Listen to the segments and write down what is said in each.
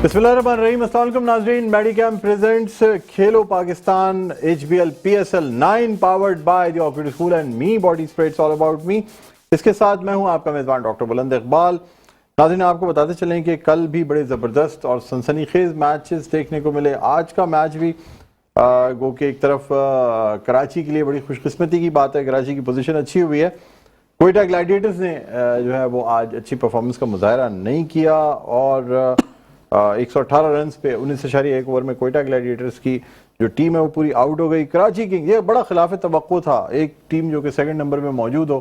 बिस्मिल्लाहिर्रहमानिर्रहीम। अस्सलाम वालेकुम नाज़रीन, मेडिकैम प्रेजेंट्स खेलो Pakistan HBL PSL 9 powered by the Oxford School and me body spreads all about मी। इसके साथ मैं हूं आपका मेज़बान डॉक्टर बुलंद इकबाल। नाज़रीन, आपको बताते चलें कि कल भी बड़े ज़बरदस्त और सनसनीखेज मैचेस देखने को मिले। आज का मैच भी गो के एक तरफ कराची के लिए बड़ी खुशकिस्मती की बात है, कराची की पोजीशन अच्छी हुई है। कोयटा ग्लैडिएटर्स ने जो है वो आज अच्छी परफॉर्मेंस का मुजाहरा नहीं किया और 118 रन पे 19.1 ओवर में कोयटा ग्लैडिएटर्स की जो टीम है वो पूरी आउट हो गई। कराची किंग्स, ये बड़ा खिलाफ तवक्को था, एक टीम जो कि सेकंड नंबर में मौजूद हो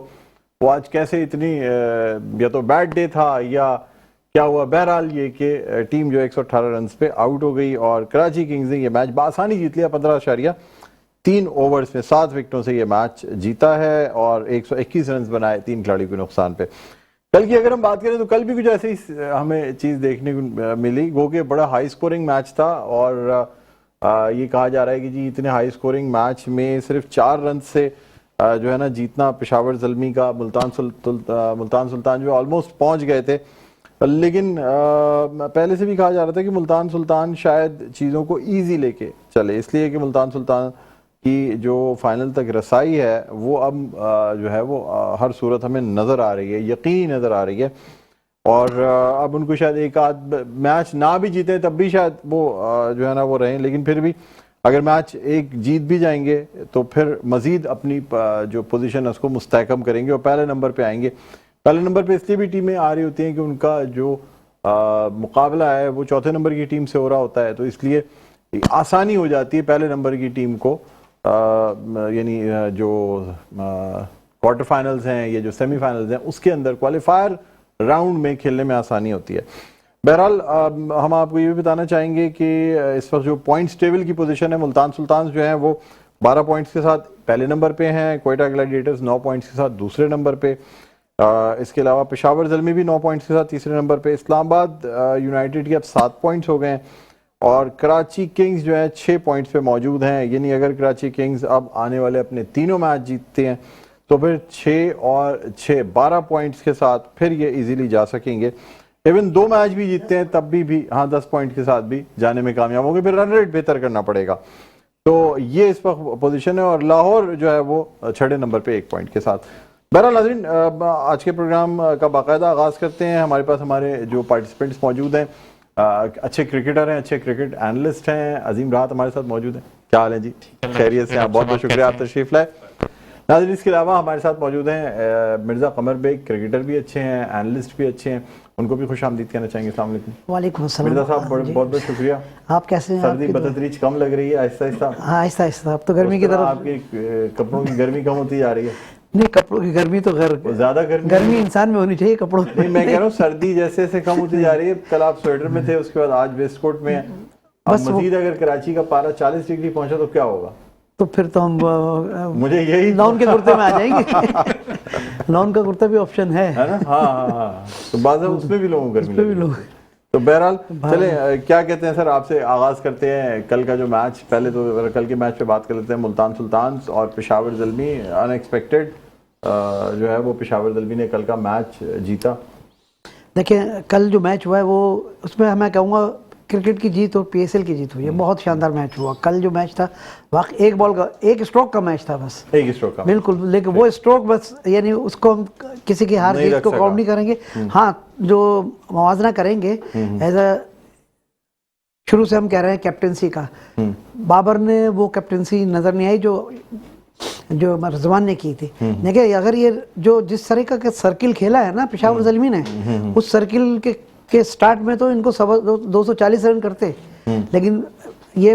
वो आज कैसे इतनी या तो बैड डे था या क्या हुआ, बहरहाल ये कि टीम जो 118 रन पे आउट हो गई और कराची किंग्स ने ये मैच बासानी जीत लिया। 15.3 ओवर्स में 7 विकेटों से ये मैच जीता है और 121 रन बनाए 3 खिलाड़ियों के नुकसान पे। कल की अगर हम बात करें तो कल भी कुछ ऐसी हमें चीज़ देखने को मिली, गो के बड़ा हाई स्कोरिंग मैच था और ये कहा जा रहा है कि जी इतने हाई स्कोरिंग मैच में सिर्फ 4 रन से जो है ना जीतना पेशावर ज़ल्मी का मुल्तान सुल्तान जो ऑलमोस्ट पहुंच गए थे। लेकिन पहले से भी कहा जा रहा था कि मुल्तान सुल्तान शायद चीज़ों को ईजी लेके चले, इसलिए कि मुल्तान सुल्तान की जो फाइनल तक रसाई है वो अब जो है वो हर सूरत हमें नज़र आ रही है, यकीनी नज़र आ रही है। और अब उनको शायद एक आध मैच ना भी जीते तब भी शायद वो जो है ना वो रहें, लेकिन फिर भी अगर मैच एक जीत भी जाएंगे तो फिर मज़ीद अपनी जो पोजीशन है उसको मुस्तहकम करेंगे और पहले नंबर पे आएंगे। पहले नंबर पे इसलिए भी टीमें आ रही होती हैं कि उनका जो मुकाबला है वो चौथे नंबर की टीम से हो रहा होता है, तो इसलिए आसानी हो जाती है पहले नंबर की टीम को यानी जो क्वार्टर फाइनल्स हैं या जो सेमीफाइनल्स हैं उसके अंदर क्वालिफायर राउंड में खेलने में आसानी होती है। बहरहाल हम आपको ये भी बताना चाहेंगे कि इस वक्त जो पॉइंट्स टेबल की पोजीशन है, मुल्तान सुल्तान जो है वो 12 पॉइंट्स के साथ पहले नंबर पे हैं, कोयटा ग्लैडिएटर्स 9 पॉइंट्स के साथ दूसरे नंबर पे, इसके अलावा पेशावर ज़ल्मी भी 9 पॉइंट्स के साथ तीसरे नंबर पे, इस्लामाबाद यूनाइटेड के अब 7 पॉइंट्स हो गए हैं और कराची किंग्स जो है 6 पॉइंट्स पे मौजूद हैं। यानी अगर कराची किंग्स अब आने वाले अपने तीनों मैच जीतते हैं तो फिर 6 और 6 12 पॉइंट्स के साथ फिर ये इजीली जा सकेंगे। इवन 2 मैच भी जीतते हैं तब भी हाँ 10 पॉइंट के साथ भी जाने में कामयाब होंगे, फिर रन रेट बेहतर करना पड़ेगा। तो ये इस वक्त पोजीशन है और लाहौर जो है वो 6 नंबर पे 1 पॉइंट के साथ। बहरहाल नाज़रीन, आज के प्रोग्राम का बाकायदा आगाज़ करते हैं। हमारे पास हमारे जो पार्टिसिपेंट्स मौजूद हैं, अच्छे क्रिकेटर हैं, अच्छे क्रिकेट एनालिस्ट हैं। अजीम राहत हमारे साथ मौजूद हैं। क्या हाल है जी? खैरियत से? बहुत बहुत शुक्रिया आप तशरीफ लाए। नाज़रीन, इसके अलावा हमारे साथ मौजूद हैं मिर्ज़ा कमर बेग, क्रिकेटर भी अच्छे हैं, एनालिस्ट भी अच्छे हैं, उनको भी खुश आमदीद कहना चाहेंगे। अस्सलाम वालेकुम। वालेकुम अस्सलाम। मिर्ज़ा साहब बहुत बहुत शुक्रिया। आप कैसे हैं? सर्दी बतदरीज कम लग रही है आहिस्ता आहिस्ता? हाँ आहिस्ता आहिस्ता, अब तो गर्मी की तरफ आपके कपड़ों की गर्मी कम होती जा रही है। नहीं, कपड़ों की गर्मी तो ज्यादा गर्मी इंसान में होनी चाहिए, कपड़ों नहीं, मैं कह रहा हूँ सर्दी जैसे जैसे कम होती जा रही है। कल आप स्वेटर में थे, उसके बाद आज वेस्ट कोट में है। अब मजीद अगर कराची का पारा 40 डिग्री पहुंचा तो क्या होगा? तो फिर तो हम मुझे यही लॉन के कुर्ते में आ जाएंगे। लॉन का कुर्ता भी ऑप्शन है ना? हाँ, तो बाज़ उसमें भी लोगों गर्मी। तो बहरहाल चले, क्या कहते हैं सर, आपसे आगाज करते हैं कल का जो मैच। पहले तो कल के मैच पे बात कर लेते हैं। मुल्तान सुल्तान और पेशावर ज़ल्मी, अनएक्सपेक्टेड जो है वो पेशावर ज़ल्मी ने कल का मैच जीता। देखिए, कल जो मैच हुआ है वो उसमें मैं कहूँगा क्रिकेट की जीत और PSL की जीत हुई है। बहुत शानदार मैच हुआ कल। जो मैच था वाकई एक स्ट्रोक का मैच था, बस एक स्ट्रोक का, बिल्कुल। लेकिन वो स्ट्रोक बस, यानी उसको हम किसी की हार जीत को काउंट नहीं करेंगे। हाँ, जो मुवाजना करेंगे एज अ, शुरू से हम कह रहे हैं कैप्टेंसी का, बाबर ने वो कैप्टेंसी नजर नहीं आई जो रिजवान ने की थी। देखिए, अगर ये जो जिस तरीके का सर्किल खेला है ना पेशावर ज़ल्मी ने, उस सर्किल के स्टार्ट में तो इनको 240 रन करते, लेकिन ये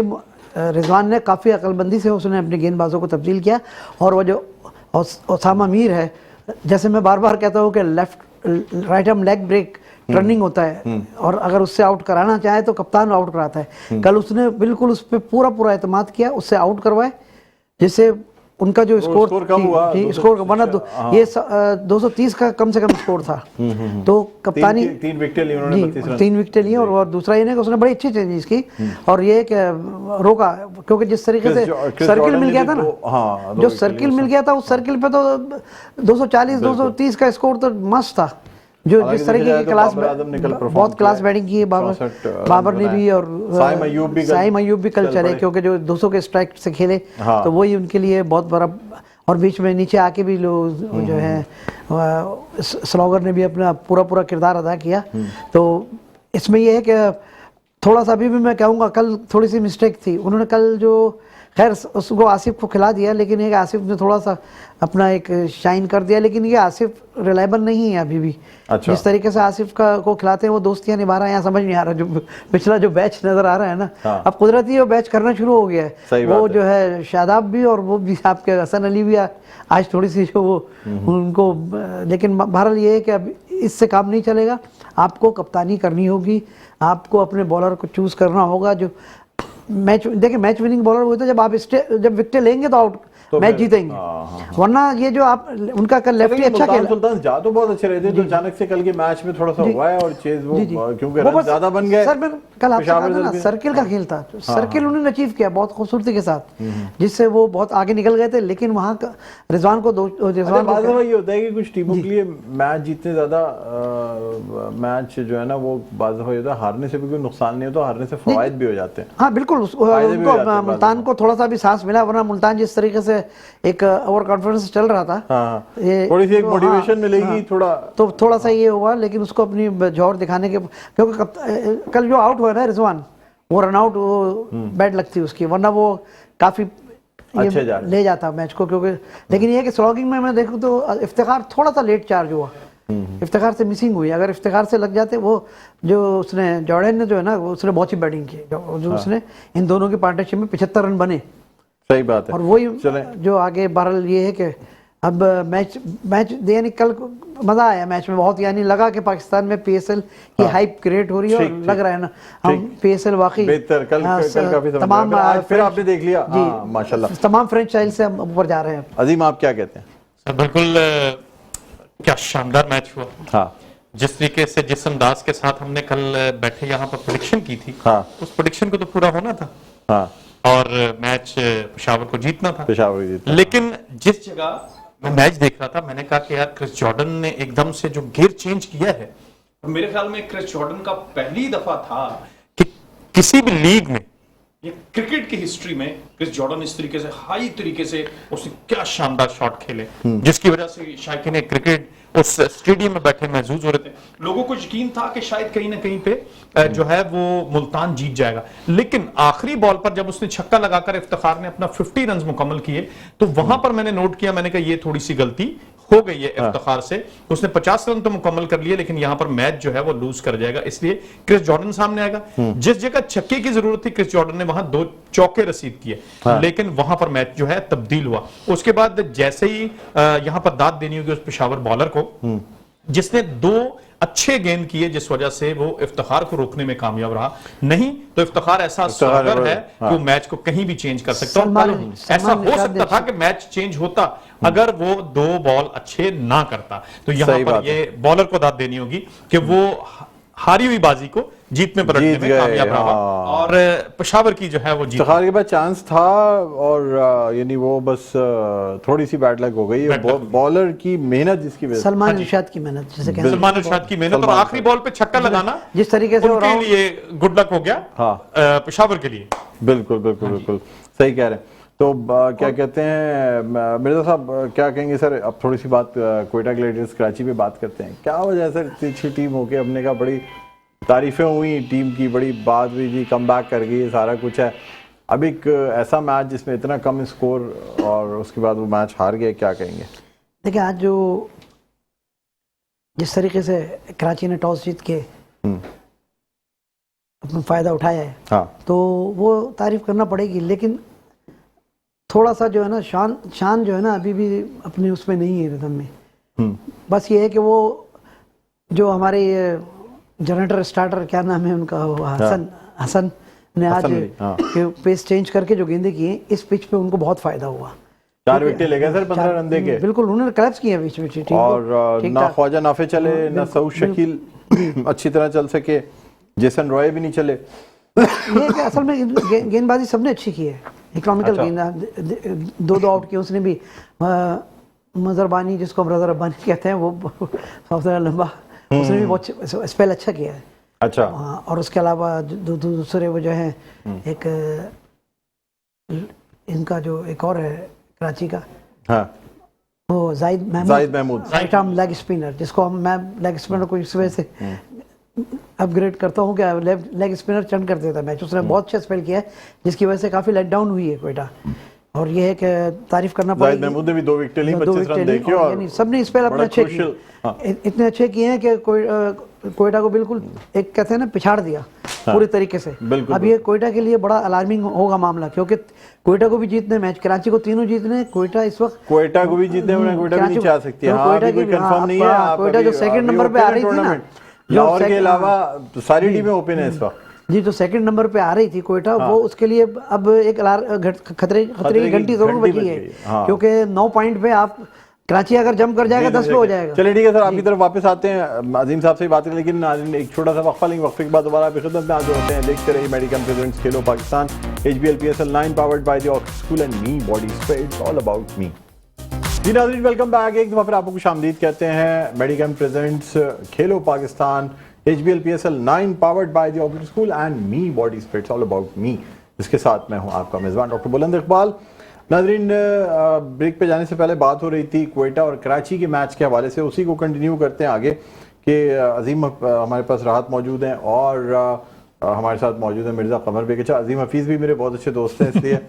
रिजवान ने काफ़ी अकलमंदी से उसने अपने गेंदबाजों को तब्दील किया। और वो जो ओसामा मीर है, जैसे मैं बार बार कहता हूँ कि right arm leg break turning होता है और अगर उससे आउट कराना चाहे तो कप्तान आउट कराता है। कल उसने बिल्कुल उस पर पूरा एतमाद किया, उससे आउट करवाए, जिससे उनका जो स्कोर कम हुआ, स्कोर बना ये 230 का कम से कम स्कोर था। तो कप्तानी 3 विकेटें ली और दूसरा ये उसने बड़ी अच्छी चेंजेस की और ये रोका, क्योंकि जिस तरीके से सर्किल मिल गया था ना, जो सर्किल मिल गया था उस सर्किल पे तो 240 230 का स्कोर तो मस्त था। जो जिस तरीके की क्लास बहुत क्लास बैटिंग की है बाबर ने भी, और साइम अयूब भी कल चले क्योंकि जो 200 के स्ट्राइक से खेले, तो वही उनके लिए बहुत बड़ा। और बीच में नीचे आके भी लोग जो है स्लॉगर ने भी अपना पूरा किरदार अदा किया। तो इसमें यह है कि थोड़ा सा अभी भी मैं कहूँगा कल थोड़ी सी मिस्टेक थी। उन्होंने कल जो खैर उसको आसिफ को खिला दिया, लेकिन एक आसिफ ने थोड़ा सा अपना एक शाइन कर दिया, लेकिन ये आसिफ रिलायबल नहीं है अभी भी। अच्छा। जिस तरीके से आसिफ को खिलाते हैं वो दोस्तियां निभा रहा है, यहाँ समझ नहीं आ रहा। जो पिछला जो बैच नजर आ रहा है ना, हाँ। अब कुदरती वो बैच करना शुरू हो गया है। वो जो है शादाब भी और वो भी आपके हसन अली भी आज थोड़ी सी जो वो उनको, लेकिन बहरहाल ये है कि अब इससे काम नहीं चलेगा। आपको कप्तानी करनी होगी, आपको अपने बॉलर को चूज करना होगा। जो मैच देखिए, मैच विनिंग बॉलर हुए तो जब आप जब विकेट लेंगे तो आउट तो मैच जीतेंगे, वरना ये जो आप उनका कल लेफ्टी अच्छा खेला, सुल्तान जा तो बहुत अच्छे रहे थे, तो अचानक से कल के मैच में थोड़ा सा हुआ है और चेज वो क्योंकि रन ज्यादा बन गए। सर मैं कल आपसे कहा था ना, सर्किल का खेल था, सर्किल उन्होंने अचीव किया बहुत खूबसूरती के साथ, जिससे वो बहुत आगे निकल गए थे। लेकिन वहाँ का रिजवान को ये होता है कि कुछ टीमों के लिए मैच जीतने ज्यादा मैच जो है ना वो बाज़ हो जाता है, हारने से भी कोई नुकसान नहीं होता, हारने से फवायद भी हो जाते हैं। हाँ बिल्कुल, उनको मुल्तान को थोड़ा सा भी सांस मिला, वरना मुल्तान जिस तरीके से एक ओवर कॉन्फिडेंस चल रहा था, थोड़ी सी एक मोटिवेशन मिलेगी थोड़ा, तो थोड़ा सा ये हुआ। लेकिन उसको अपनी जोर दिखाने के, क्योंकि कल जो आउट हुआ ना रिजवान, वो रन आउट बैड लगती उसकी, वरना वो काफी ले जाता मैच को। क्योंकि लेकिन ये कि स्लॉगिंग में मैं देखूं तो इफ्तिखार थोड़ा सा लेट चार्ज हुआ, इफ्तिखार से मिसिंग हुई। अगर इफ्तिखार से लग जाते, वो जो उसने जॉर्डन ने जो है ना, उसने बहुत ही बैटिंग की, जो उसने इन दोनों की पार्टनरशिप में 75 रन बने। सही बात है। और वही जो आगे बहरहाल ये है कि अब मैच यानी कल मजा आया मैच में बहुत, यानी लगा कि पाकिस्तान में पीएसएल की हाइप क्रिएट हो रही है, और लग रहा है ना हम पीएसएल वाकई बेहतर कल काफी तमाम आज फिर आपने देख लिया जी, माशाल्लाह तमाम फ्रेंचाइज से हम ऊपर जा रहे हैं। अजीम आप क्या कहते हैं? सर बिल्कुल, क्या शानदार मैच हुआ। हाँ, जिस तरीके से जिस अंदाज के साथ हमने कल बैठे यहाँ पर प्रेडिक्शन की थी, हाँ, उस प्रेडिक्शन को तो पूरा होना था। हाँ, और मैच पेशावर को जीतना था, पेशावर जीतना। लेकिन जिस जगह मैं मैच देख रहा था, मैंने कहा कि यार क्रिस जॉर्डन ने एकदम से जो गियर चेंज किया है, तो मेरे ख्याल में क्रिस जॉर्डन का पहली दफा था कि किसी भी लीग में, ये क्रिकेट की हिस्ट्री में, क्रिस जॉर्डन इस तरीके से हाई तरीके से उसने क्या शानदार शॉट खेले, जिसकी वजह से शायकीन क्रिकेट उस स्टेडियम में बैठे महसूस हो रहे थे। लोगों को यकीन था कि शायद कहीं ना कहीं पे जो है वो मुल्तान जीत जाएगा। लेकिन आखिरी बॉल पर जब उसने छक्का लगाकर इफ्तिखार ने अपना 50 रन मुकम्मल किए, तो वहां पर मैंने नोट किया, मैंने कहा ये थोड़ी सी गलती हो गई है इफ्तिखार से। उसने 50 रन तो मुकम्मल कर लिए, लेकिन यहां पर मैच जो है वो लूज कर जाएगा, इसलिए क्रिस जॉर्डन सामने आएगा। जिस जगह छक्के की जरूरत थी, क्रिस जॉर्डन ने वहां 2 चौके रसीद किए, लेकिन वहां पर मैच जो है तब्दील हुआ। उसके बाद जैसे ही यहां पर दाद देनी होगी उस पेशावर बॉलर को, जिसने 2 अच्छे गेंद किए, जिस वजह से वो इफ्तिखार को रोकने में कामयाब रहा। नहीं तो इफ्तिखार ऐसा स्ट्राइकर है कि वो मैच को कहीं भी चेंज कर सकता है। ऐसा हो सकता था कि मैच चेंज होता अगर वो 2 बॉल अच्छे ना करता। तो यहां पर ये बॉलर को दाद देनी होगी कि वो हारी हुई बाजी को जीत में पलटने में कामयाब रहा, और पेशावर की जो है वो जीत के बाद चांस था, और यानी वो बस थोड़ी सी बैड लक हो गई। बॉलर की मेहनत, जिसकी वजह से सलमान इरशाद की मेहनत, जैसे कहते हैं सलमान इरशाद की मेहनत, और आखिरी बॉल पे छक्का लगाना जिस तरीके से उनके लिए गुड लक हो गया, हाँ, पेशावर के लिए। बिल्कुल बिल्कुल बिल्कुल सही कह रहे हैं। तो क्या कहते हैं मिर्जा साहब, क्या कहेंगे सर? अब थोड़ी सी बात क्वेटा ग्लेडिएटर्स कराची पे बात करते हैं। क्या वजह है सर, इतनी अच्छी टीम होके हमने कहा, बड़ी तारीफें हुई टीम की, बड़ी बात हुई जी, कम बैक कर गई, सारा कुछ है। अब एक ऐसा मैच जिसमें इतना कम स्कोर और उसके बाद वो मैच हार गए, क्या कहेंगे? देखिए, आज जो जिस तरीके से कराची ने टॉस जीत के अपना फायदा उठाया है, हाँ, तो वो तारीफ करना पड़ेगी। लेकिन थोड़ा सा जो है ना शान जो है ना अभी भी अपने उसमें नहीं है रिदम में। बस ये है कि वो जो हमारे जनरेटर स्टार्टर, क्या नाम है उनका, हसन ने आज पेस चेंज करके जो गेंदे किए, इस पिच पे उनको बहुत फायदा हुआ। 4 विकेट ले गए सर 15 रन देके। बिल्कुल, उन्होंने क्लैप्स किए बीच में टीम, और ना ख्वाजा नाफे चले, ना सऊद शकील अच्छी तरह चल सके, जेसन रॉय भी नहीं चले। ये कि असल में गेंदबाजी सबने अच्छी की है, इकोनॉमिकल गेंद, 2 आउट किए उसने भी। मजरबानी, जिसको हम रजा रब्बानी कहते हैं, वो सबसे लंबा उसने भी बहुत स्पेल अच्छा किया है। अच्छा। और उसके अलावा दूसरे वो जो है एक इनका जो एक और है कराची का, हाँ, वो Zahid Mahmood right arm leg spinner, जिसको मैं लेग स्पिनर को इस वजह से अपग्रेड करता हूँ कि लेग स्पिनर चंड कर देता मैच। उसने बहुत अच्छा स्पेल किया है, जिसकी वजह से काफी लेट डाउन हुई है क्वेटा। और ये है कि तारीफ करना पड़ेगा, महमूद ने भी 2 विकेट ली, 25 रन देके, और सबने स्पेल अपने अच्छे किए, इतने अच्छे किए हैं कि कोयटा को बिल्कुल एक कहते हैं ना पिछाड़ दिया पूरी तरीके से। अब ये कोयटा के लिए बड़ा अलार्मिंग होगा मामला, क्योंकि कोयटा को भी जीतने मैच, कराची को तीनों जीतने, कोयटा इस वक्त कोयटा को भी जीतने, कोयटा भी नहीं चाह सकती है। कोयटा की कंफर्म नहीं है। कोयटा जो सेकंड नंबर पे आ रही थी ना, लाहौर के अलावा सारी टीमें ओपन है इस वक्त जी, जो सेकंड नंबर पे आ रही थी कोयटा, वो उसके लिए अब एक खतरे की घंटी जरूर बजी है, क्योंकि 9 पॉइंट पे आप कराची अगर जंप कर जाएगा 10 पे हो जाएगा। चलिए ठीक है सर, आपकी तरफ वापस आते हैं, अजीम साहब से बात करें, लेकिन एक छोटा सा वक्फा लेंगे, वक्फे के बाद दोबारा आपकी खिदमत में हाजिर होते हैं। देखते रहिए मेडिकम प्रेजेंट्स खेलो Pakistan HBL PSL 9 powered by the Oxford School and me body spreads all about me. जी नाज़रीन, वेलकम बैक। एक दफा फिर आपको खुशामदीद कहते हैं। मेडिकम प्रेजेंट्स खेलो Pakistan HBL PSL 9 powered by the Oxford School and me body spreads all about मी, इसके साथ मैं हूं आपका मेज़बान डॉक्टर बुलंद इकबाल। नाज़रीन, ब्रेक पे जाने से पहले बात हो रही थी कोयटा और कराची के मैच के हवाले से, उसी को कंटिन्यू करते हैं आगे कि अजीम हमारे पास राहत मौजूद हैं और हमारे साथ मौजूद है मिर्ज़ा कमर बेग। अच्छा, अजीम हफीज़ भी मेरे बहुत अच्छे दोस्त हैं, इसलिए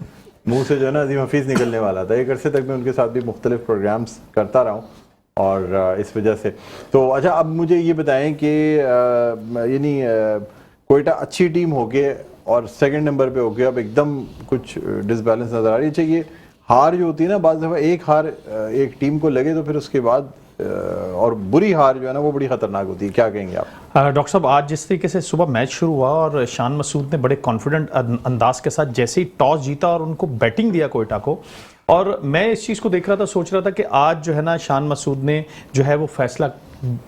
मुंह से जो है ना अजीम हफीज़ निकलने वाला था। एक अरसे तक मैं उनके साथ भी मुख्तलिफ प्रोग्राम्स करता रहा हूँ और इस वजह से तो अच्छा, अब मुझे ये बताएं कि यानी कोयटा अच्छी टीम हो गए और सेकंड नंबर पे हो गया, अब एकदम कुछ डिसबैलेंस नज़र आ रही है। चाहिए हार जो होती है ना, बाज़ दफ़ा एक हार एक टीम को लगे तो फिर उसके बाद और बुरी हार जो है ना वो बड़ी खतरनाक होती है। क्या कहेंगे आप? डॉक्टर साहब, आज जिस तरीके से सुबह मैच शुरू हुआ और शान मसूद ने बड़े कॉन्फिडेंट अंदाज के साथ जैसे ही टॉस जीता और उनको बैटिंग दिया कोयटा को, और मैं इस चीज़ को देख रहा था, सोच रहा था कि आज जो है ना शान मसूद ने जो है वो फैसला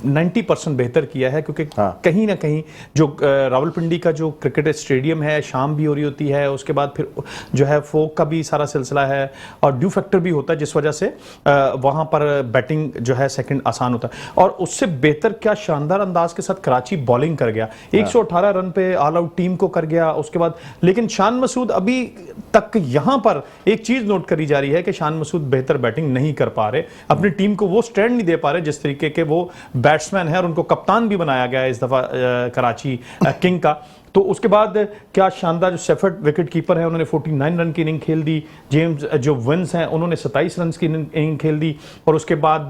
90% बेहतर किया है, क्योंकि कहीं ना कहीं जो रावलपिंडी का जो क्रिकेट स्टेडियम है, शाम भी हो रही होती है, उसके बाद फिर जो है फोक का भी सारा सिलसिला है और ड्यू फैक्टर भी होता है, जिस वजह से वहाँ पर बैटिंग जो है सेकंड आसान होता है। और उससे बेहतर क्या शानदार अंदाज के साथ कराची बॉलिंग कर गया, 118 रन पे ऑल आउट टीम को कर गया उसके बाद। लेकिन शान मसूद अभी तक यहाँ पर एक चीज़ नोट करी जा रही है कि शान मसूद बेहतर बैटिंग नहीं कर पा रहे, अपनी टीम को वो स्टैंड नहीं दे पा रहे जिस तरीके के वो बैट्समैन है, और उनको कप्तान भी बनाया गया है इस दफा कराची किंग का। तो उसके बाद क्या शानदार जो सेफर्ट विकेट कीपर है, उन्होंने 49 रन की इनिंग खेल दी। जेम्स जो विंस हैं उन्होंने 27 रन की इनिंग खेल दी, और उसके बाद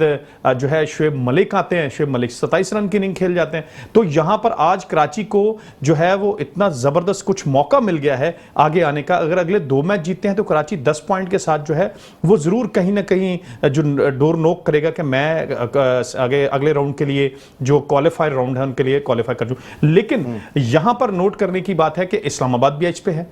जो है शुएब मलिक आते हैं, शुएब मलिक 27 रन की इनिंग खेल जाते हैं। तो यहाँ पर आज कराची को जो है वो इतना ज़बरदस्त कुछ मौका मिल गया है आगे आने का। अगर अगले 2 मैच जीतते हैं तो कराची 10 पॉइंट के साथ जो है वो ज़रूर कहीं ना कहीं जो डोर नोक करेगा कि मैं अगले राउंड के लिए जो क्वालिफायर राउंड है उनके लिए क्वालिफाई कर दूं। लेकिन यहाँ पर नोट करने की बात है कि इस्लामाबाद भी एज पे है,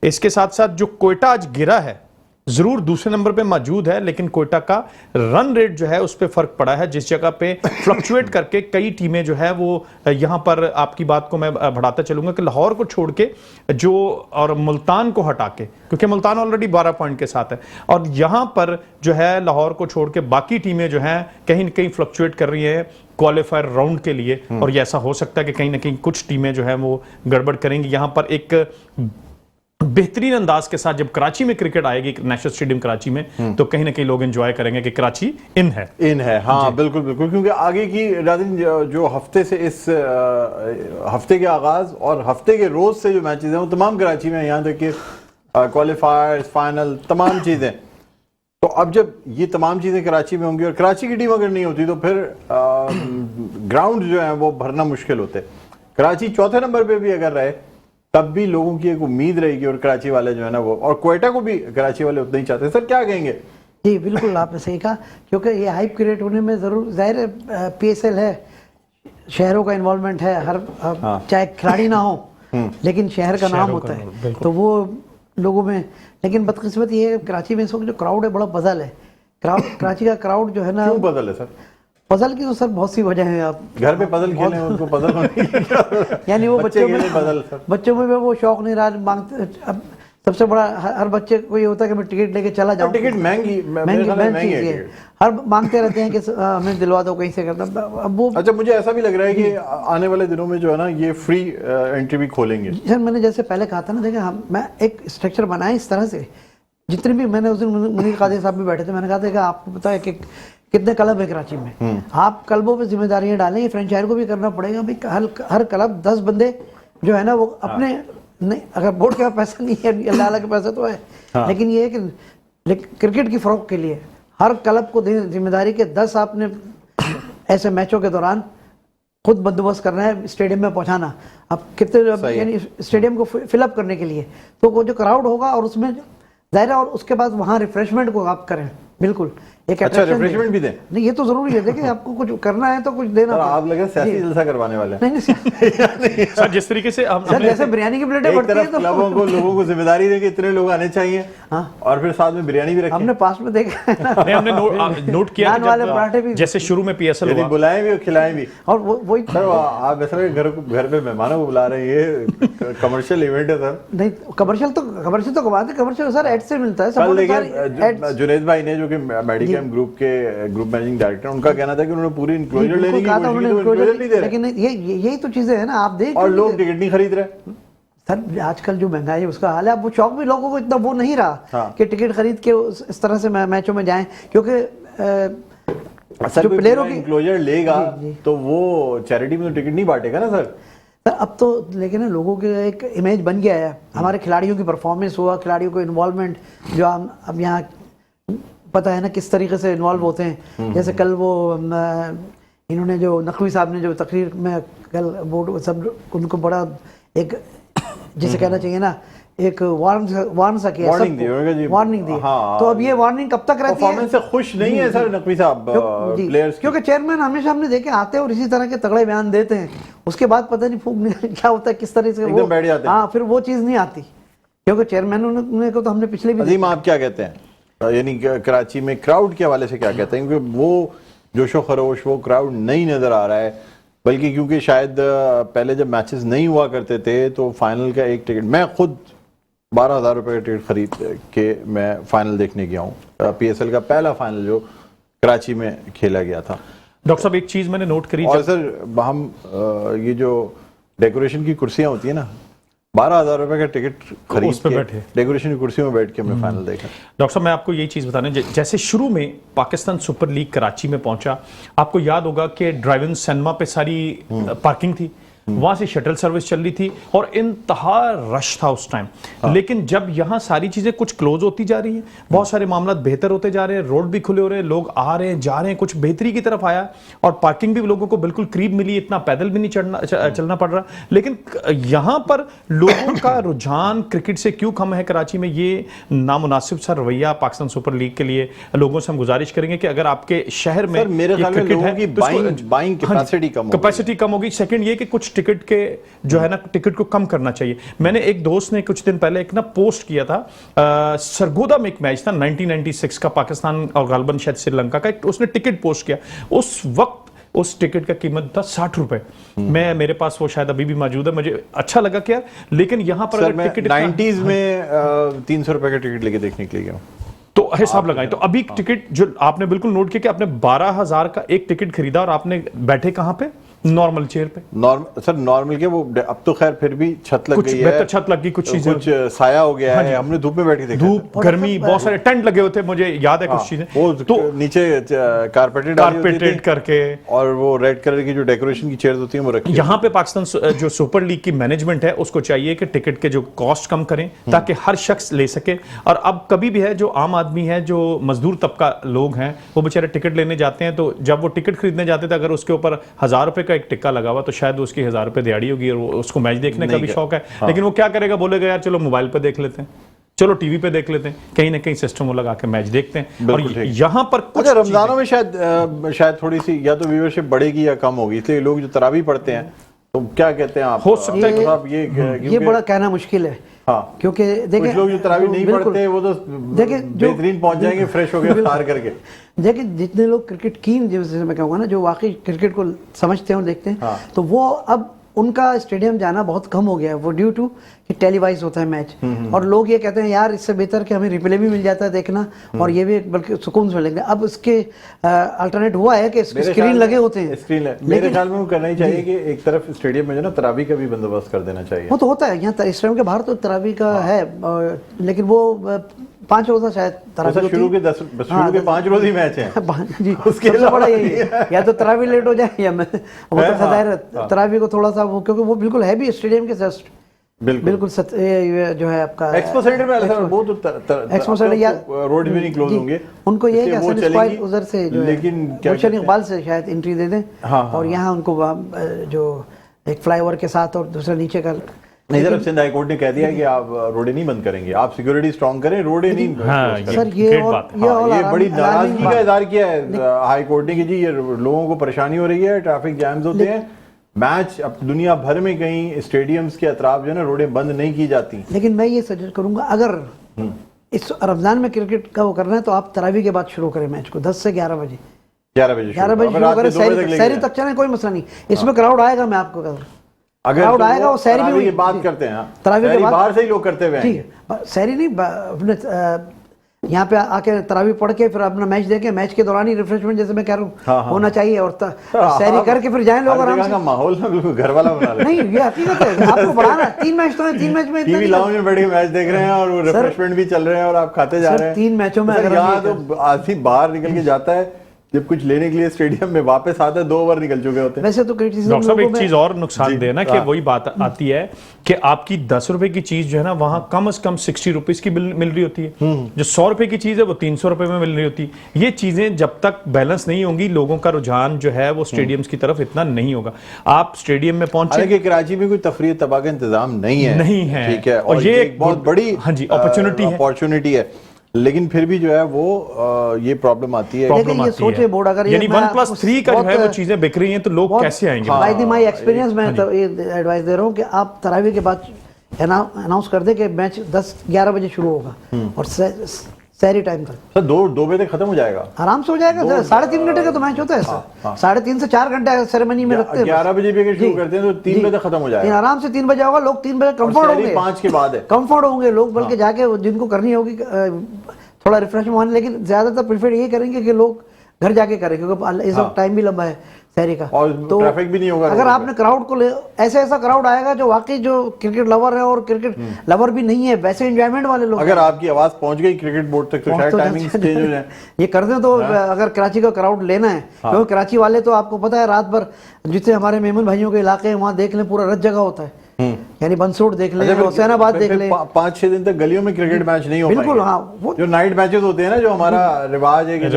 इसके साथ साथ जो कोयटा आज गिरा है जरूर दूसरे नंबर पे मौजूद है, लेकिन कोयटा का रन रेट जो है उस पर फर्क पड़ा है, जिस जगह पे फ्लक्चुएट करके कई टीमें जो है वो यहां पर आपकी बात को मैं बढ़ाता चलूंगा कि लाहौर को छोड़ के जो और मुल्तान को हटा के, क्योंकि मुल्तान ऑलरेडी 12 पॉइंट के साथ है, और यहां पर जो है लाहौर को छोड़ के बाकी टीमें जो हैं कहीं न कहीं फ्लक्चुएट कर रही है क्वालिफायर राउंड के लिए। और ये ऐसा हो सकता है कि कहीं ना कहीं कुछ टीमें जो है वो गड़बड़ करेंगी। यहां पर एक बेहतरीन अंदाज के साथ जब कराची में क्रिकेट आएगी नेशनल स्टेडियम कराची में, तो कहीं ना कहीं लोग एंजॉय करेंगे कि कराची इन है। हाँ बिल्कुल बिल्कुल, क्योंकि आगे की जो हफ्ते से इस हफ्ते के आगाज और हफ्ते के रोज से जो मैचेस हैं वो तमाम कराची में, यहाँ तक कि क्वालिफायर्स फाइनल तमाम चीजें। तो अब जब ये तमाम चीजें कराची में होंगी और कराची की टीम अगर नहीं होती तो फिर ग्राउंड जो है वो भरना मुश्किल होते। कराची चौथे नंबर पे भी अगर रहे तब भी लोगों की एक उम्मीद रहेगी, और कराची वाले जो है ना वो, और कोयटा को भी कराची वाले उतना ही चाहते हैं। सर क्या कहेंगे? जी बिल्कुल, आपने सही कहा, क्योंकि ये हाइप क्रिएट होने में जरूर जाहिर है PSL है, शहरों का इन्वॉल्वमेंट है, हर चाहे खिलाड़ी ना हो लेकिन शहर का नाम होता है, तो वो लोगों में। लेकिन बदकिस्मती ये कराची में इस वक्त जो क्राउड है बड़ा बदल है। कराची का क्राउड जो है ना, क्यों बदल है सर? पजल की तो सर बहुत सी वजह है। आप घर पे पजल खेलें, उनको पजल होने यानी वो बच्चों में वो शौक नहीं रहा, मांगते। अब सबसे बड़ा हर बच्चे को ये होता है कि मैं टिकट लेके चला जाऊं। टिकट महंगी चीज है, हर मांगते रहते हैं कि हमें दिलवा दो कहीं से करना। अब वो अच्छा, मुझे ऐसा भी लग रहा है कि आने वाले दिनों में जो है ना ये फ्री एंट्री भी खोलेंगे। सर मैंने जैसे पहले कहा था ना, देखिए मैं एक स्ट्रक्चर बनाया इस तरह से, जितने भी मैंने उस दिन मुनीर कादिर साहब भी बैठे थे, मैंने कहा था कि आपको पता है कि कितने क्लब है कराची में, आप क्लबों पे जिम्मेदारियां डालें, फ्रेंचाइज को भी करना पड़ेगा भाई। हर क्लब 10 बंदे जो है ना वो अपने नहीं, अगर बोर्ड के पैसा नहीं है, अल्लाह अल्लाह के पैसा तो है, लेकिन ये है कि क्रिकेट की फरोख के लिए हर क्लब को जिम्मेदारी के 10 आपने ऐसे मैचों के दौरान खुद बंदोबस्त करना है, स्टेडियम में पहुंचाना। अब कितने यानी स्टेडियम को फिलअप करने के लिए, तो वो जो क्राउड होगा और उसमें जाहिर है, और उसके बाद वहाँ रिफ्रेशमेंट को आप करें, बिल्कुल एक अच्छा रिफ्रेशमेंट भी दें। नहीं, ये तो जरूरी है, देखिए आपको कुछ करना है तो कुछ देना। आप लगे सियासी जलसा करवाने वाले हैं। नहीं सर जिस तरीके से जैसे बिरयानी की प्लेटें बढ़ती हैं तो क्लबों को, लोगों को जिम्मेदारी दे कि इतने लोग आने चाहिए, और फिर साथ में बिरयानी भी रखें। हमने पास में देखा है ना, हमने नोट किया वाले पराठे भी, जैसे शुरू में पीएसएल हुआ, बुलाएं भी और खिलाएं भी। और वही आप ऐसा घर पे मेहमानों को बुला रहे हैं, ये कमर्शियल इवेंट है सर। नहीं, कमर्शियल तो कमाते, कमर्शियल सर एड से मिलता है। कल देखिए जुनैद भाई ने, जो कि मेडिकैम ग्रुप के ग्रुप मैनेजिंग डायरेक्टर, उनका कहना था कि उन्होंने पूरी इंक्लोजर लेने की कोशिश की, तो इंक्लोजर नहीं दे रहे। लेकिन यही तो चीजें है ना, आप देख, और लोग टिकट नहीं खरीद रहे। सर आजकल जो महंगाई है उसका हाल है, अब वो शौक भी लोगों को इतना वो नहीं रहा कि टिकट खरीद के इस तरह से मैचों में जाएं, क्योंकि जो प्लेयरों की इंक्लोजर लेगा तो वो चैरिटी में तो टिकट नहीं बांटेगा ना सर। अब तो लेकिन ना लोगों के एक इमेज बन गया है, हमारे खिलाड़ियों की परफॉर्मेंस हुआ, खिलाड़ियों को इन्वॉल्वमेंट, जो हम अब यहाँ पता है ना किस तरीके से इन्वॉल्व होते हैं। जैसे कल वो इन्होंने जो नकवी साहब ने जो तकरीर में कल बोर्ड सब उनको बड़ा एक जिसे कहना चाहिए ना एक वार्न सा किया, वार्निंग दी। तो अब ये वार्निंग कब तक रहती है? परफॉर्मेंस से खुश नहीं है सर नकवी साहब प्लेयर्स, क्योंकि चेयरमैन हमेशा हमने देखे आते हैं और इसी तरह के तगड़े बयान देते हैं, उसके बाद पता नहीं फूक क्या होता है, किस तरह से वो बैठ जाते हैं। हाँ, फिर वो चीज़ नहीं आती, क्योंकि चेयरमैन को तो हमने पिछले भी। अजीम आप क्या कहते हैं, यानी कराची में क्राउड के हवाले से क्या कहते हैं? क्योंकि वो जोशो खरोश, वो क्राउड नहीं नजर आ रहा है, बल्कि क्योंकि शायद पहले जब मैचेस नहीं हुआ करते थे तो फाइनल का एक टिकट, मैं खुद 12,000 रुपए का टिकट खरीद के मैं फाइनल देखने गया हूँ। पीएसएल का पहला फाइनल जो कराची में खेला गया था। डॉक्टर साहब एक चीज मैंने नोट करी, और सर हम ये जो डेकोरेशन की कुर्सियां होती है ना, 12,000 रुपए का टिकट खरीद के बैठे डेकोरेशन की कुर्सी में बैठ के हमने फाइनल देखा। डॉक्टर साहब मैं आपको यही चीज बताने, जैसे शुरू में पाकिस्तान सुपर लीग कराची में पहुंचा, आपको याद होगा कि ड्राइव इन सिनेमा पे सारी पार्किंग थी, वहां से शटल सर्विस चल रही थी और इंतहा रश था उस टाइम। लेकिन जब यहाँ सारी चीजें कुछ क्लोज होती जा रही हैं, बहुत सारे मामला बेहतर होते जा रहे हैं, रोड भी खुले हो रहे हैं, लोग आ रहे हैं जा रहे हैं, कुछ बेहतरी की तरफ आया और पार्किंग भी लोगों को बिल्कुल करीब मिली, इतना पैदल भी नहीं चलना पड़ रहा। लेकिन यहाँ पर लोगों का रुझान क्रिकेट से क्यों कम है कराची में, ये नामुनासिब सा रवैया पाकिस्तान सुपर लीग के लिए। लोगों से हम गुजारिश करेंगे कि अगर आपके शहर में मेरे ख्याल में लोगों की बाइंग कैपेसिटी कम होगी। सेकंड ये कि कुछ टिकट के जो है ना, टिकट को कम करना चाहिए। मैंने एक दोस्त ने कुछ दिन पहले एक ना पोस्ट किया था, सरगोदा में एक मैच था 1996 का, पाकिस्तान और गालबन शायद श्रीलंका का, उसने टिकट पोस्ट किया। उस वक्त उस टिकट का कीमत था 60 रुपए। मैं मेरे पास वो शायद अभी भी मौजूद है, मुझे अच्छा लगा क्या। लेकिन यहाँ पर अगर टिकट 90s में 300 रुपए का टिकट लेके देखने के लिए गया तो हिसाब लगाएं तो अभी टिकट जो आपने बिल्कुल नोट किया कि आपने 12,000 का एक टिकट खरीदा और आपने बैठे कहाँ पे, नॉर्मल चेयर पे। सर नॉर्मल के वो अब तो खैर फिर भी छत लग गई है, छत लग गई, कुछ चीजें, कुछ साया हो गया है, हमने धूप में बैठ के देखा, धूप गर्मी, बहुत सारे टेंट लगे होते, मुझे याद है कुछ चीजें, तो नीचे कारपेटेड करके, और वो रेड कलर की जो डेकोरेशन की चेयर होती है वो रखी। यहाँ पे पाकिस्तान जो सुपर लीग की मैनेजमेंट है उसको चाहिए कि टिकट के जो कॉस्ट कम करें ताकि हर शख्स ले सके। और अब कभी भी है जो आम आदमी है, जो मजदूर तबका लोग हैं, वो बेचारे टिकट लेने जाते हैं, तो जब वो टिकट खरीदने जाते थे अगर उसके ऊपर 1,000 रुपए का एक टिक्का लगा हुआ तो शायद उसकी 1,000 रुपए दिहाड़ी होगी और उसको मैच देखने का भी शौक है। लेकिन वो क्या करेगा, बोलेगा यार चलो मोबाइल पे देख लेते हैं, चलो टीवी पे देख लेते हैं, कहीं ना कहीं सिस्टम वो लगा के मैच देखते हैं। और यहाँ पर कुछ रमजानों में शायद थोड़ी सी या तो व्यूअरशिप बढ़ेगी या कम होगी, इसलिए लोग जो तरावी पढ़ते हैं, तो क्या कहते हैं आप, हो सकता है आप ये बड़ा कहना मुश्किल है। हाँ, क्योंकि देखिए कुछ लोग जो तरावी नहीं पढ़ते वो तो देखिए बेहतरीन पहुंच जाएंगे फ्रेश हो गए इफ्तार करके। देखिए जितने लोग क्रिकेट कीन, जैसे मैं कहूँगा ना, जो वाकई क्रिकेट को समझते हैं और देखते हैं, तो वो अब उनका स्टेडियम जाना बहुत कम हो गया है, वो ड्यू टू कि टेलीवाइज होता है मैच, और लोग ये कहते हैं यार इससे बेहतर कि हमें रिप्ले भी मिल जाता है देखना, और ये भी बल्कि सुकून से मिलेंगे। अब उसके अल्टरनेट हुआ है कि स्क्रीन लगे होते हैं, स्क्रीन मेरे ख्याल में वो करना ही चाहिए कि एक तरफ स्टेडियम में जो ना तरावी का भी बंदोबस्त कर देना चाहिए। वो तो होता है, यहाँ स्टेडियम के बाहर तो तरावी का है, लेकिन वो 5 रोजा शायद तरावी शुरू के 5 रोज ही मैच है जी, उसके सबसे बड़ा अलावा यही है, या तो तरावी लेट हो जाए या मैं वो तो खैर है तरावी को थोड़ा सा वो, क्योंकि वो बिल्कुल है भी स्टेडियम के जस्ट बिल्कुल ये जो है आपका एक्सपो सेंटर में वो तो एक्सपो सेंटर या रोड भी नहीं क्लोज होंगे, उनको ये है कि स्क्वायर उधर से जो लेकिन गुलशन इकबाल से शायद एंट्री दे दें, और यहाँ उनको जो एक फ्लाईओवर के साथ और दूसरा नीचे का नहीं सर, सिंध हाई कोर्ट ने कह दिया कि आप रोडे नहीं बंद करेंगे, आप सिक्योरिटी स्ट्रॉन्ग करें, रोडे नहीं। सर ये बड़ी नाराजगी का इजहार किया है हाई कोर्ट ने कि जी ये लोगों को परेशानी हो रही है, ट्रैफिक जैम्स होते हैं, मैच अब दुनिया भर में कहीं स्टेडियम्स के अतराफ जो है ना रोडें बंद नहीं की जाती। लेकिन मैं ये सजेस्ट करूंगा, अगर इस रमजान में क्रिकेट का वो करना है तो आप तरावी के बाद शुरू करें मैच को 10 से 11 बजे 11 बजे शुरू करें, सहरी तक चलें, कोई मसला नहीं, इसमें क्राउड आएगा, मैं आपको कह अगर क्राउड आएगा, वो सहरी भी बात करते हैं, तरावी के बाद बाहर से ही लोग करते हुए ठीक है, सहरी नहीं अपने यहाँ पे आके तरावी पढ़ के फिर अपना मैच देखे, मैच के दौरान ही रिफ्रेशमेंट जैसे मैं कह रहा हूँ होना चाहिए, और सहरी करके फिर जाएं लोग आराम से। माहौल ना बिल्कुल घर वाला बना नहीं ये हकीकत है, आपको बढ़ाना 3 मैच तो है, 3 मैच में टीवी लाउंज में बैठ के मैच देख रहे हैं और रिफ्रेशमेंट भी चल रहे हैं और आप खाते जा रहे हैं। 3 मैचों में यहाँ तो आदमी बाहर निकल के जाता है, जब कुछ लेने के लिए स्टेडियम में वापस आता है 2 ओवर निकल चुके होते हैं। वैसे तो क्रिटिसिज्म डॉक्टर साहब एक चीज और नुकसान देना कि वही बात आती है कि आपकी 10 रुपए की चीज जो है ना वहां कम से कम 60 रुपीज की मिल रही होती है, जो 100 रुपए की चीज है वो 300 रुपए में मिल रही होती है। ये चीजें जब तक बैलेंस नहीं होंगी, लोगों का रुझान जो है वो स्टेडियम्स की तरफ इतना नहीं होगा। आप स्टेडियम में पहुंचे, कराची में कोई तफरीह तबाह का इंतजाम नहीं है, ठीक है, और ये एक बहुत बड़ी हाँ जी अपॉर्चुनिटी है, लेकिन फिर भी जो है वो ये प्रॉब्लम आती है। लेकिन ये सोचे बोर्ड अगर यानी 1+3 का जो है वो चीजें बिक रही हैं तो लोग कैसे आएंगे? बाय द माय एक्सपीरियंस मैं तो ये एडवाइस दे रहा हूँ कि आप तरावी के बाद अनाउंस कर दे कि मैच 10-11 बजे शुरू होगा और सहरी टाइम तक। सर 2 बजे तक खत्म हो जाएगा, आराम से हो जाएगा, 3.5 घंटे का तो मैच होता है सर, 3.5 से 4 घंटे सेरेमनी में रखते हैं। 11 बजे भी अगर शुरू करते हैं तो 3 बजे खत्म हो जाएगा, आराम से 3 बजे होगा, लोग 3 बजे कंफर्ट होंगे, 5 के बाद है कंफर्ट होंगे लोग, बल्कि जाके जिनको करनी होगी थोड़ा रिफ्रेश होने, लेकिन ज्यादातर प्रीफर ये करेंगे कि लोग घर जाके करें, क्योंकि इस वक्त टाइम भी लंबा है सहरी का, और तो ट्रैफिक भी नहीं होगा। अगर आपने क्राउड को ऐसा क्राउड आएगा जो वाकई जो क्रिकेट लवर है और क्रिकेट लवर भी नहीं है, वैसे एंजॉयमेंट वाले लोग, अगर आपकी आवाज पहुंच गई क्रिकेट बोर्ड तक तो शायद टाइमिंग चेंज हो जाए। ये कर दें तो अगर कराची का क्राउड लेना है, क्योंकि कराची वाले तो आपको पता है रात भर जितने हमारे मेमन भाइयों के इलाके हैं वहाँ देख लें पूरा रत जगह होता है, यानी बंसोड़ देख ले, हुसैनाबाद देख ले, 5-6 दिन तक गलियों में क्रिकेट मैच नहीं हो बिल्कुल। हाँ, वो जो नाइट मैचेस होते हैं ना, जो हमारा रिवाज है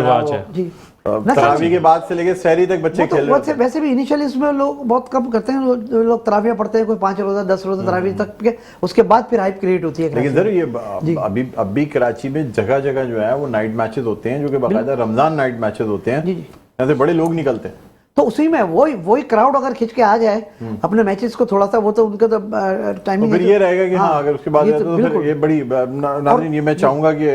जी, तरावी के बाद से लेके सहरी तक बच्चे खेल रहे हैं। वैसे भी इनिशियली इसमें लोग बहुत कम करते हैं, लोग तरावियां पढ़ते हैं, कोई 5 रोजा 10 रोजा तरावी तक के, उसके बाद फिर हाइप क्रिएट होती है। लेकिन सर ये अभी कराची में जगह जगह जो है वो नाइट मैचेस होते हैं, जो कि बाकायदा रमजान नाइट मैचेस होते हैं, यहाँ से बड़े लोग निकलते हैं, तो उसी में वही क्राउड अगर खिंच के आ जाए अपने मैचेस को थोड़ा सा, वो तो उनका तो टाइमिंग फिर ये रहेगा कि हाँ अगर उसके बाद तो फिर ये बड़ी नाज़रीन, ये मैं चाहूंगा कि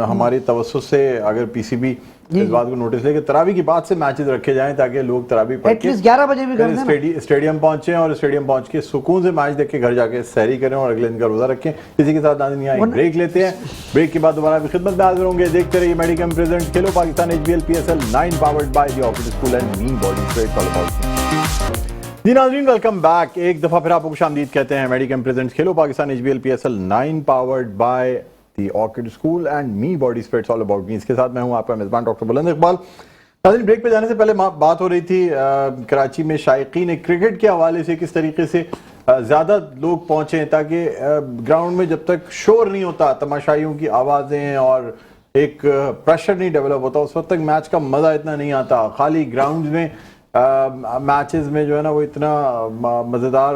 हमारी तवज्जो से अगर पीसीबी इस बात को नोटिस ले कि तरावी की बात से मैचेस रखे जाएं ताकि लोग तरावी पढ़ के 11 बजे भी स्टेडियम पहुंचे और स्टेडियम पहुंच के सुकून से मैच देख के घर जाके सहरी करें और अगले दिन का रोजा रखें। किसी के साथ नाज़रीन यहाँ ब्रेक लेते हैं, ब्रेक के बाद दोबारा खिदमत में हाजिर होंगे। देखते रहिए मेडिकम प्रेजेंट खेलो Pakistan HBL PSL 9 powered by the Oxford School and me body straight all about. जी नाज़रीन वेलकम बैक, एक दफा फिर आपको खुशामदीद कहते हैं मेडिकम प्रेजेंट खेलो Pakistan HBL PSL 9 powered by the orchid school and me body spreads all about मी। इसके साथ मैं हूं आपका मेजबान डॉक्टर बुलंद इकबाल। नाज़रीन ब्रेक पे जाने से पहले बात हो रही थी कराची में शायकीन क्रिकेट के हवाले से किस तरीके से ज़्यादा लोग पहुंचे, ताकि ग्राउंड में जब तक शोर नहीं होता, तमाशाइयों की आवाज़ें और एक प्रेशर नहीं डेवलप होता, उस वक्त तक मैच का मज़ा इतना नहीं आता। खाली ग्राउंड में मैचेस में जो है ना वो इतना मज़ेदार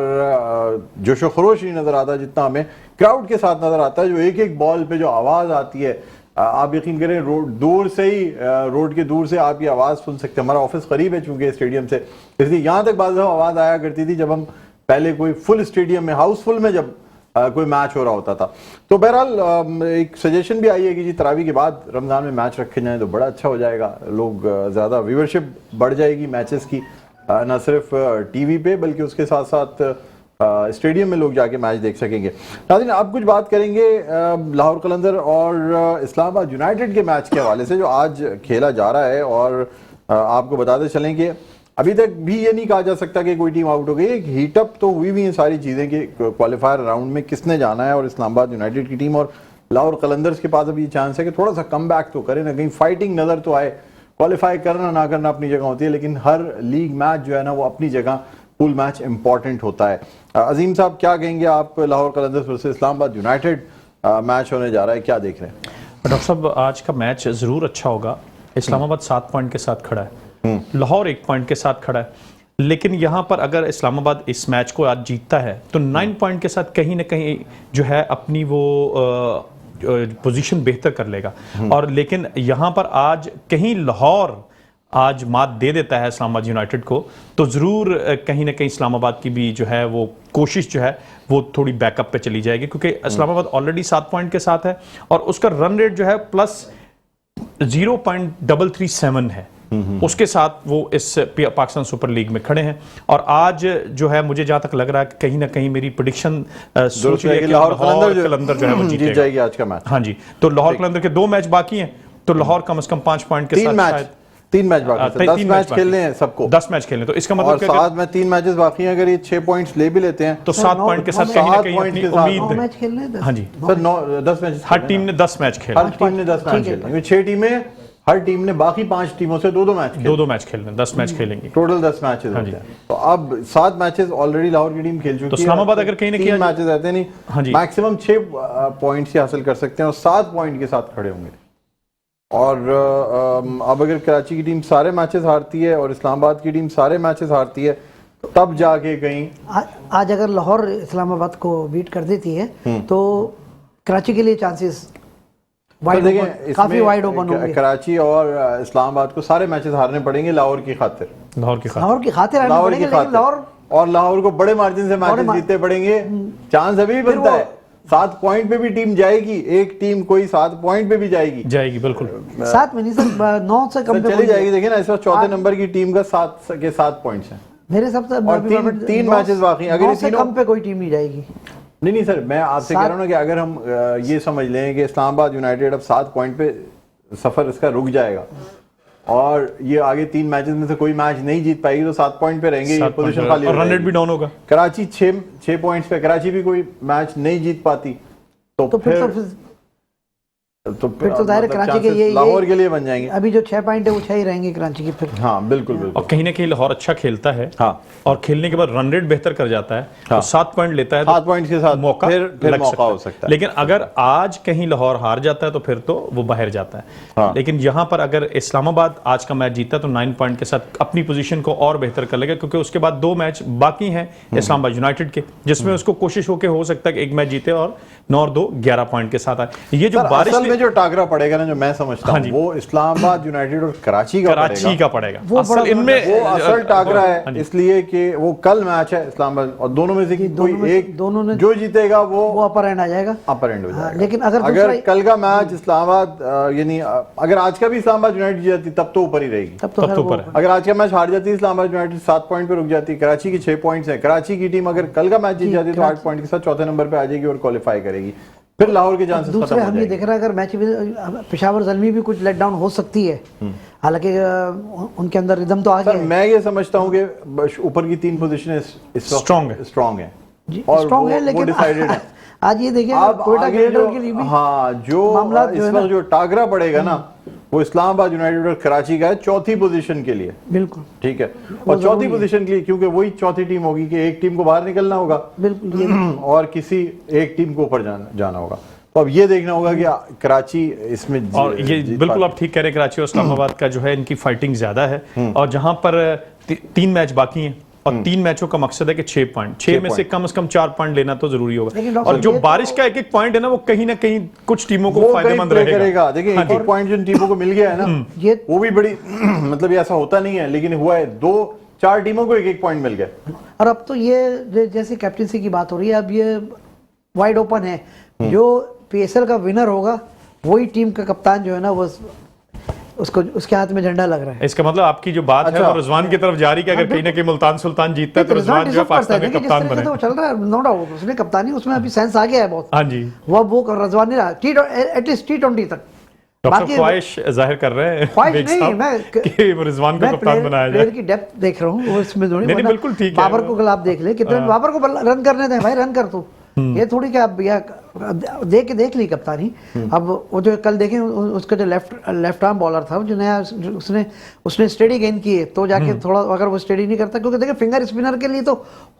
जोशो खरोश नहीं नज़र आता जितना हमें क्राउड के साथ नज़र आता है। जो एक एक बॉल पे जो आवाज़ आती है, आप यकीन करें दूर से ही रोड के दूर से आप ये आवाज़ सुन सकते हैं। हमारा ऑफिस करीब है चूंकि स्टेडियम से, इसलिए यहाँ तक बाज़ आवाज़ आया करती थी जब हम पहले कोई फुल स्टेडियम में हाउसफुल में जब कोई मैच हो रहा होता था। तो बहरहाल एक सजेशन भी आई है कि जी तरावी के बाद रमज़ान में मैच रखे जाएं तो बड़ा अच्छा हो जाएगा, लोग ज़्यादा व्यूवरशिप बढ़ जाएगी मैचेस की, न सिर्फ टीवी पे बल्कि उसके साथ साथ स्टेडियम में लोग जाके मैच देख सकेंगे। नाज़रीन, आप कुछ बात करेंगे लाहौर कलंदर और इस्लामाबाद यूनाइटेड के मैच के हवाले से जो आज खेला जा रहा है, और आपको बताते चलें कि अभी तक भी ये नहीं कहा जा सकता कि कोई टीम आउट हो गई। एक हीटअप तो हुई भी हैं सारी चीज़ें कि क्वालिफायर राउंड में किसने जाना है, और इस्लामाबाद यूनाइटेड की टीम और लाहौर कलंदर्स के पास अभी चांस है कि थोड़ा सा कम बैक तो करें ना, कहीं फाइटिंग नज़र तो आए। क्वालिफाई करना ना करना अपनी जगह होती है, लेकिन हर लीग मैच जो है ना वो अपनी जगह पूल मैच इंपॉर्टेंट होता है। अजीम साहब, क्या कहेंगे आप? Lahore Qalandars versus Islamabad United match होने जा रहा है, क्या देख रहे हैं? डॉक्टर साहब, आज का मैच जरूर अच्छा होगा। इस्लामाबाद 7 पॉइंट के साथ खड़ा है, लाहौर 1 पॉइंट के साथ खड़ा है, लेकिन यहां पर अगर इस्लामाबाद इस मैच को आज जीतता है तो 9 पॉइंट के साथ कहीं ना कहीं जो है अपनी वो पोजीशन बेहतर कर लेगा। और लेकिन यहां पर आज कहीं लाहौर आज मात दे देता है इस्लामाबाद यूनाइटेड को, तो ज़रूर कहीं ना कहीं इस्लामाबाद की भी जो है वो कोशिश जो है वो थोड़ी बैकअप पे चली जाएगी, क्योंकि इस्लामाबाद ऑलरेडी 7 पॉइंट के साथ है और उसका रन रेट जो है प्लस 0.337 है। उसके साथ वो इस पाकिस्तान सुपर लीग में खड़े हैं। और आज जो है मुझे जहां तक लग रहा है कहीं ना कहीं मेरी प्रेडिक्शन सोच रही है कि लाहौर कलंदर जो है वो जीत जाएगी आज का मैच। हाँ जी, तो लाहौर कलंदर के 2 मैच बाकी हैं, तो लाहौर कम से कम 5 पॉइंट के साथ 3 मैच बाकी, 10 मैच खेलने हैं सबको, 10 मैच खेलने, तो इसका मतलब साथ में 3 मैचेस बाकी हैं। अगर ये 6 पॉइंट्स ले भी लेते हैं तो 7 पॉइंट के साथ कहीं ना कहीं अपनी उम्मीद मैच खेलने हैं। हाँ जी सर, 10 मैच हर टीम ने 10 मैच खेले, हर टीम ने 10 मैच खेले, 6 टीमें, हर टीम ने बाकी 5 टीमों से 2-2 मैच खेले, 2-2 मैच खेलने, 10 मैच खेलेंगे, टोटल 10 मैचेस होते हैं। तो अब 7 मैचेस ऑलरेडी लाहौर की टीम खेल चुकी है, तो इस्लामाबाद अगर कहीं ना कहीं मैचेस रहते नहीं, हाँ जी, मैक्सिमम 6 पॉइंट्स ही हासिल कर सकते हैं और 7 पॉइंट के साथ खड़े होंगे। और अब अगर कराची की टीम सारे मैचेस हारती है और इस्लामाबाद की टीम सारे मैचेस हारती है, तब जाके कहीं आज अगर लाहौर इस्लामाबाद को बीट कर देती है तो कराची के लिए चांसेस काफी वाइड ओपन होंगे। कराची और इस्लामाबाद को सारे मैचेस हारने पड़ेंगे लाहौर की खातिर, लाहौर की खातिर और लाहौर को बड़े मार्जिन से मैचेस जीतने पड़ेंगे। चांस अभी भी बनता है, 7 पॉइंट पे भी टीम जाएगी, एक टीम कोई 7 पॉइंट पे भी जाएगी बिल्कुल 7 में नहीं सर, 9 से कम पे चली जाएगी। देखिए ना, इस वक्त चौथे नंबर की टीम का 7 पॉइंट्स हैं मेरे हिसाब से, और 3 मैचेस बाकी। अगर इससे कम पे कोई टीम नहीं जाएगी। नहीं सर, मैं आपसे कह रहा हूँ ना कि अगर हम ये समझ लें कि इस्लामाबाद यूनाइटेड अब 7 पॉइंट पे सफर इसका रुक जाएगा और ये आगे 3 मैचेस में से कोई मैच नहीं जीत पाएगी, तो 7 पॉइंट पे रहेंगे, ये पोजीशन खाली और रन रेट भी डाउन होगा। कराची 6 पॉइंट्स पे, कराची भी कोई मैच नहीं जीत पाती तो फिर तो दायरे कराची के ये लाहौर के लिए बन जाएंगे। अभी जो 6 पॉइंट है वो 6 ही रहेंगे कराची के फिर। हाँ बिल्कुल। और कहीं ना कहीं लाहौर अच्छा खेलता है, हाँ, और खेलने के बाद रन रेट बेहतर कर जाता है, तो 7 पॉइंट लेता है, 7 पॉइंट के साथ मौका फिर मौका हो सकता है। लेकिन अगर आज कहीं लाहौर हार जाता है तो फिर तो वो बाहर जाता है। हाँ। लेकिन यहाँ पर अगर इस्लामाबाद आज का मैच जीता तो 9 पॉइंट के साथ अपनी पोजीशन को और बेहतर कर लेगा, क्योंकि उसके बाद 2 मैच बाकी हैं इस्लामाबाद यूनाइटेड के, जिसमें उसको कोशिश हो सकता है कि एक मैच जीते और 9 और 2 11 पॉइंट के साथ आए। ये जो बारिश में जो टाकरा पड़ेगा ना, जो मैं समझता हूं, वो इस्लामाबाद यूनाइटेड और कराची का पड़ेगा। वो असल टाकरा है, इसलिए कि वो कल मैच है इस्लामाबाद, और दोनों में से कोई एक जो जीतेगा वो अपर एंड आ जाएगा, अपर एंड हो जाएगा। लेकिन अगर कल का मैच इस्लामाबाद यानी अगर आज का भी इस्लामाबाद यूनाइटेड जीत जाती तब तो ऊपर ही रहेगी, तब तो ऊपर है। अगर आज का मैच हार जाती है इस्लामाबाद यूनाइटेड 7 पॉइंट पे रुक जाती है, कराची की 6 पॉइंट्स है, कराची की टीम अगर कल का मैच जीत जाती है तो 8 पॉइंट के साथ चौथे नंबर पे आ जाएगी और क्वालिफाई करेगी, फिर लाहौर के चांसेस खत्म हो जाएंगे। हम ये देख रहे हैं अगर मैच में पेशावर ज़ल्मी भी कुछ लेट डाउन हो सकती है, हालांकि उनके अंदर रिदम तो आ गया है। मैं ये समझता हूं कि ऊपर की 3 पोजीशन स्ट्रांग है और स्ट्रांग है, लेकिन डिसाइडेड है। आज ये देखिए कोयटा ग्रेटर के लिए भी जो इस वक्त जो टाकरा पड़ेगा ना, वो इस्लामाबाद यूनाइटेड और कराची का है 4थी पोजीशन के लिए। बिल्कुल ठीक है, और 4थी पोजीशन के लिए, क्योंकि वही 4थी टीम होगी कि एक टीम को बाहर निकलना होगा बिल्कुल और किसी एक टीम को ऊपर जाना होगा। तो अब ये देखना होगा कि कराची इसमें और ये बिल्कुल आप ठीक कह रहे हैं, कराची और इस्लामाबाद का जो है इनकी फाइटिंग ज्यादा है, और जहां पर 3 मैच बाकी हैं और 3 मैचों का मकसद है कि 6 पॉइंट, 6 में से कम 4 पॉइंट लेना तो जरूरी होगा। और जो बारिश का एक पॉइंट है ना, वो कहीं ना कहीं कुछ टीमों को फायदेमंद रहेगा। देखिए एक पॉइंट जिन टीमों को मिल गया है ना, वो भी बड़ी मतलब ऐसा होता नहीं है, लेकिन हुआ है 2-4 टीमों को एक पॉइंट मिल गया। और अब तो ये जैसे कैप्टनसी की बात हो रही है, अब ये वाइड ओपन है, जो PSL का विनर होगा वही टीम का कप्तान जो है ना वो उसको उसके हाथ में झंडा लग रहा है। इसका मतलब आपकी जो बात है वो रिजवान की तरफ जारी कि अगर कहीं ना कहीं मुल्तान सुल्तान जीतता है तो रिजवान जो है पाकिस्तान का कप्तान बने। तो चल रहा है, नो डाउट उसने कप्तानी, उसमें अभी सेंस आ गया है बहुत। हाँ जी, वो रिजवान नहीं रहा एटलीस्ट T20 तक। डॉक्टर ख्वाहिश जाहिर कर रहे हैं ख्वाहिश नहीं, मैं कि रिजवान को कप्तान बनाया जाए। प्लेयर की डेप्थ देख रहा हूँ वो इसमें थोड़ी। नहीं बिल्कुल ठीक है। बाबर को कल आप देख ले कितने, बाबर को रन करने दें भाई, रन कर तू, ये थोड़ी क्या देख ली कप्तानी। अब वो जो कल देखें उसका जो लेफ्ट आर्म बॉलर था जो नया, उसने स्टेडी गेंद की है तो जाके थोड़ा, अगर वो स्टेडी नहीं करता, क्योंकि देखिए फिंगर स्पिनर के लिए तो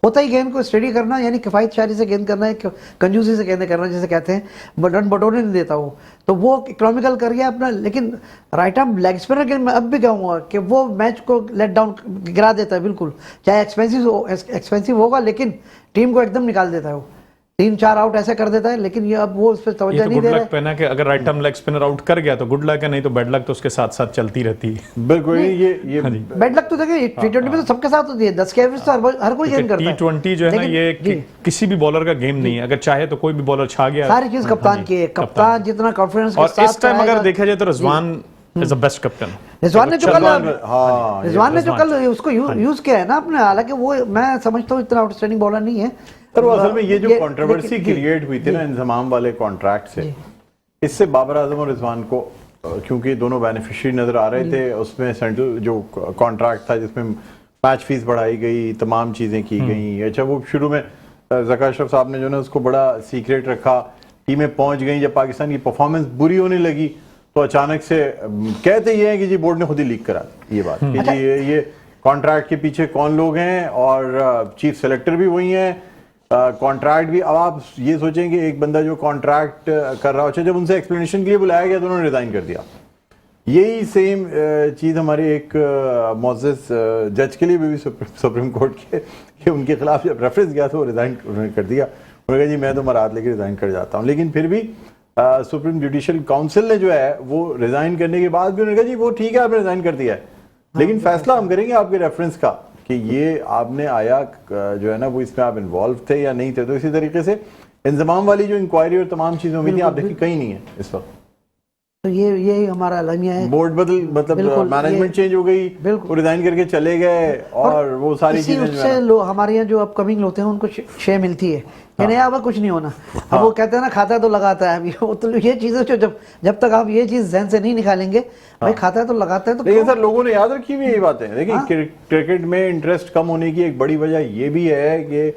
होता ही गेंद को स्टेडी करना, यानी किफायत शारी से गेंद करना है, कंजूसी से गेंद करना जिसे कहते हैं, रन बटोरने नहीं देता वो, तो वो इकोनॉमिकल कर गया अपना। लेकिन राइट आर्म लेग स्पिनर के मैं अब भी कहूँगा कि वो मैच को लेट डाउन गिरा देता है बिल्कुल, चाहे एक्सपेंसिव होगा लेकिन टीम को एकदम निकाल देता है वो, 3-4 आउट ऐसे कर देता है। लेकिन ये अब वो उस पर तवज्जो नहीं दे रहा है। पहना कि अगर right arm leg spinner out कर गया तो गुड लक है, नहीं तो बैड लक तो उसके साथ साथ चलती रहती है। बिल्कुल, ये बैड लक तो देखिए T20 में तो सबके साथ होती है, 10 के एवरेज तो हर कोई गेंद करता है। T20 जो है ना ये किसी भी बॉलर का गेम नहीं है, अगर चाहे तो कोई भी बॉलर छा गया। सारी चीज कप्तान की है, कप्तान जितना कॉन्फिडेंस के और साथ इस टाइम अगर देखा जाए तो Rizwan is the best captain. Rizwan ने जो कल उसको यूज किया है ना अपने, हालांकि वो मैं समझता हूँ इतना आउटस्टैंडिंग बॉलर नहीं है। सर वो असल में ये जो कंट्रोवर्सी क्रिएट हुई थी ना इंजमाम वाले कॉन्ट्रैक्ट से, इससे बाबर आजम और रिजवान को, क्योंकि दोनों बेनिफिशियरी नजर आ रहे थे, उसमें सेंट्रल जो कॉन्ट्रैक्ट था जिसमें मैच फीस बढ़ाई गई, तमाम चीजें की गई। अच्छा वो शुरू में ज़का अशरफ साहब ने जो ना उसको बड़ा सीक्रेट रखा, टीमें पहुंच गई, जब पाकिस्तान की परफॉर्मेंस बुरी होने लगी तो अचानक से कहते ये हैं कि जी बोर्ड ने खुद ही लीक करा ये बात कि जी ये कॉन्ट्रैक्ट के पीछे कौन लोग हैं, और चीफ सेलेक्टर भी वही हैं, कॉन्ट्रैक्ट भी। अब आप ये सोचें कि एक बंदा जो कॉन्ट्रैक्ट कर रहा हो, जब उनसे एक्सप्लेनेशन के लिए बुलाया गया तो उन्होंने रिजाइन कर दिया। यही सेम चीज़ हमारे एक मोअज़्ज़ज़ जज के लिए भी सुप्रीम कोर्ट के कि उनके खिलाफ जब रेफरेंस गया तो वो रिजाइन उन्होंने कर दिया। उन्होंने कहा जी मैं तो मराद लेके रिजाइन कर जाता हूँ, लेकिन फिर भी सुप्रीम जुडिशल काउंसिल ने जो है वो रिजाइन करने के बाद भी उन्होंने कहा जी वो ठीक है आपने रिजाइन कर दिया है, लेकिन फैसला हम करेंगे आपके रेफरेंस का कि ये आपने आया जो है ना वो इसमें आप इन्वॉल्व थे या नहीं थे। तो इसी तरीके से इंजमाम वाली जो इंक्वायरी और तमाम चीज़ों में थी, आप देखिए कहीं नहीं है इस वक्त। तो यही हमारा अलमिया है। बोर्ड मतलब मैनेजमेंट चेंज हो गई, वो रिजाइन करके चले गए और वो सारी चीजें उससे हमारे यहाँ जो अपकमिंग होते हैं उनको शे मिलती है कि नहीं अब कुछ नहीं होना। अब वो कहते हैं ना खाता है तो लगाता है, अभी तो ये चीजें जो जब तक आप ये चीज ज़हन से नहीं निकालेंगे, भाई खाता है तो लगाता है। तो लेकिन सर लोगों ने याद रखी हुई यही बातें। देखिए क्रिकेट में इंटरेस्ट कम होने की एक बड़ी वजह ये भी है कि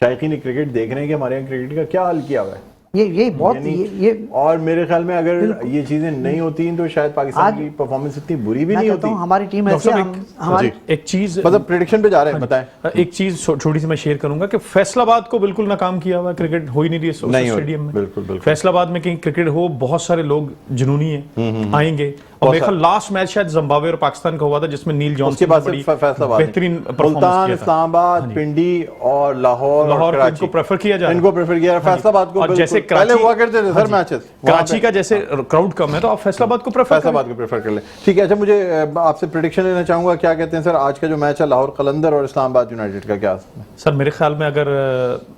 शायकीन क्रिकेट देख रहे हैं कि हमारे यहाँ क्रिकेट का क्या हाल किया हुआ है। ये बहुत ये और मेरे ख्याल में अगर ये चीजें नहीं होती तो शायद पाकिस्तान की परफॉर्मेंस इतनी बुरी भी नहीं होती। हमारी टीम ऐसे हमारी एक चीज मतलब प्रेडिक्शन पे जा रहे हैं, बताएं। एक चीज छोटी सी मैं शेयर करूंगा कि फैसलाबाद को बिल्कुल नाकाम किया हुआ, क्रिकेट हो ही नहीं रही स्टेडियम में। बिल्कुल फैसलाबाद में कहीं क्रिकेट हो, बहुत सारे लोग जुनूनी है आएंगे। और मेरे ख्याल लास्ट मैच शायद जिम्बाब्वे और पाकिस्तान का हुआ था जिसमें नील जॉनसन ने बेहतरीन मुल्तान, इस्लामाबाद, पिंडी और लाहौर इनको प्रेफर किया जाए, इनको प्रेफर किया फैसलाबाद को। जैसे पहले हुआ करते थे सर मैचेस, कराची का जैसे क्राउड कम है तो आप फैसलाबाद को प्रेफर कर लें। ठीक है। अच्छा मुझे आपसे प्रेडिक्शन लेना चाहूंगा, क्या कहते हैं सर आज का जो मैच है लाहौर कलंदर और इस्लामाबाद यूनाइटेड का क्या? सर मेरे ख्याल में अगर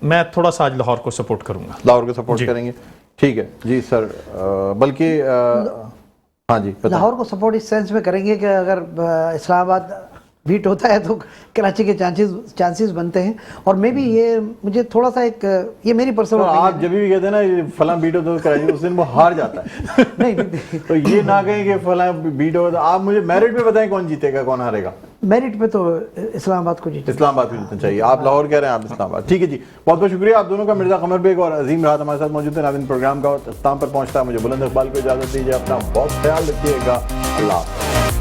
मैं थोड़ा सा आज लाहौर को सपोर्ट करूंगा। लाहौर को सपोर्ट करेंगे, ठीक है जी सर। बल्कि हाँ जी लाहौर को सपोर्ट इस सेंस में करेंगे कि अगर इस्लामाबाद बीट होता है तो कराची के चांसेस बनते हैं। और मे भी ये मुझे थोड़ा सा ये मेरी पर्सनल आप जब भी कहते हैं ना फला बीट होता है कराची उस दिन वो हार जाता है। नहीं तो ये ना कहें कि फला बीट होगा। तो आप मुझे मेरिट पे बताएं कौन जीतेगा कौन हारेगा? मेरिट पे तो इस्लामाबाद को जीतना चाहिए। आप लाहौर कह रहे हैं, आप इस्लामाबाद। ठीक है जी, बहुत बहुत शुक्रिया आप दोनों का। मिर्जा कमर बेग और अजीम राहत हमारे साथ मौजूद है। नाज़रीन प्रोग्राम का इख्तिताम पर पहुंचता है, मुझे बुलंद इकबाल को इजाजत दीजिए। अपना बहुत ख्याल रखिएगा। अल्लाह।